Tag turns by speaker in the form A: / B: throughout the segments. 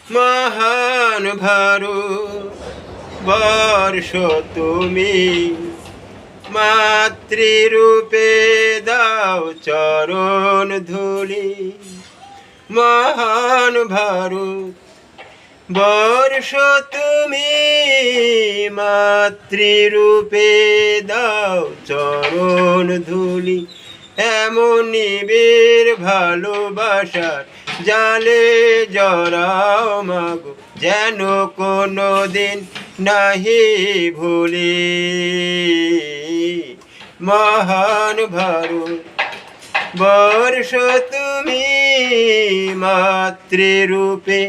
A: মহান ভারত বর্ষ তুমি, মাতৃরূপে দাও চরণ ধুলি। মহান ভারত বর্ষ তুমি, মাতৃরূপে দাও চরণ ধুলি। এমন নিবিড় ভালোবাসার জালে জড়াও মাগো, যেন কোনো দিন নাহি ভুলি। মহান ভারত বর্ষ তুমি, মাতৃরূপে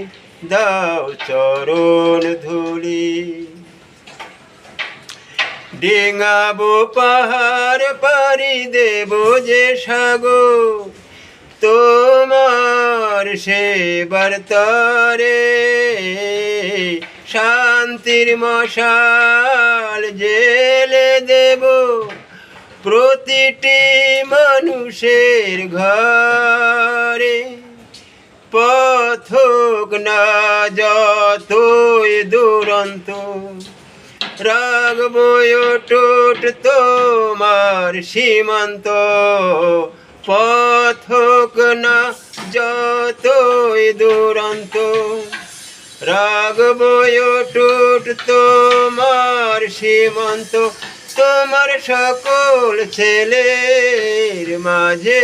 A: দাও চরণ ধুলি। ডিঙাবো পাহাড় পারি দেব যে সাগর, তোমার সেবার তরে শান্তির মশাল জেলে দেব প্রতিটি মানুষের ঘরে। পথ হোক না যতই দুরন্ত, রাখবো অটুট তোমার সীমান্ত। পথ হোক না যতই দুরন্ত, রাখবো অটুট তোমার সীমান্ত। তোমার সকল ছেলের মাঝে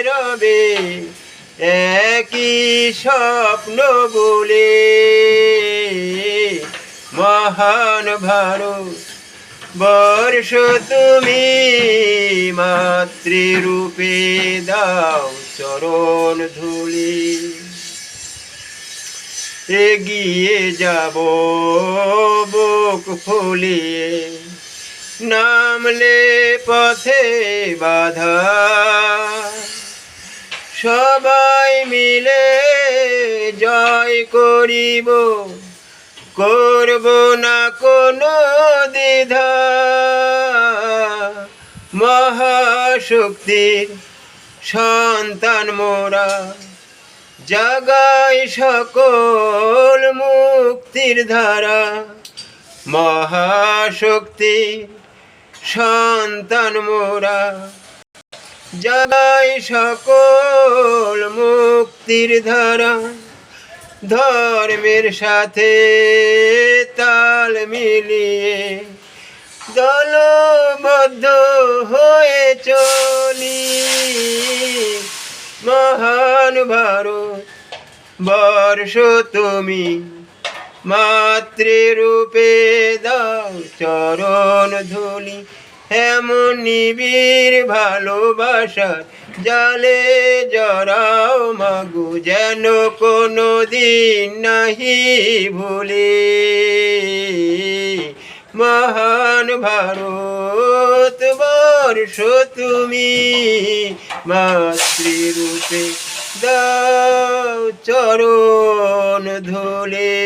A: রবে একই স্বপ্ন বলে। মহান ভারত বর্ষ তুমি, মাতৃরূপে দাও চরণ ধুলি। এগিয়ে যাব বুক ফুলিয়ে, নামলে পথে বাধা। সবাই মিলে জয় করিব, করব না কোনো দ্বিধা। মহাশক্তির সন্তান মোরা, জাগাই সকল মুক্তির ধারা। মহাশক্তির সন্তান মোরা, জাগাই সকল মুক্তির ধারা। ধর্মের সাথে তাল মিলিয়ে দলবদ্ধ হয়ে চলি। মহান ভারত বর্ষ তুমি, মাতৃরূপে দাও চরণ ধুলি। এমন নিবিড় ভালোবাসার জালে জড়াও মাগো, যেন কোনো দিন নাহি ভুলি। মহান ভারত বর্ষ তুমি, মাতৃরূপে দাও চরণ ধুলি।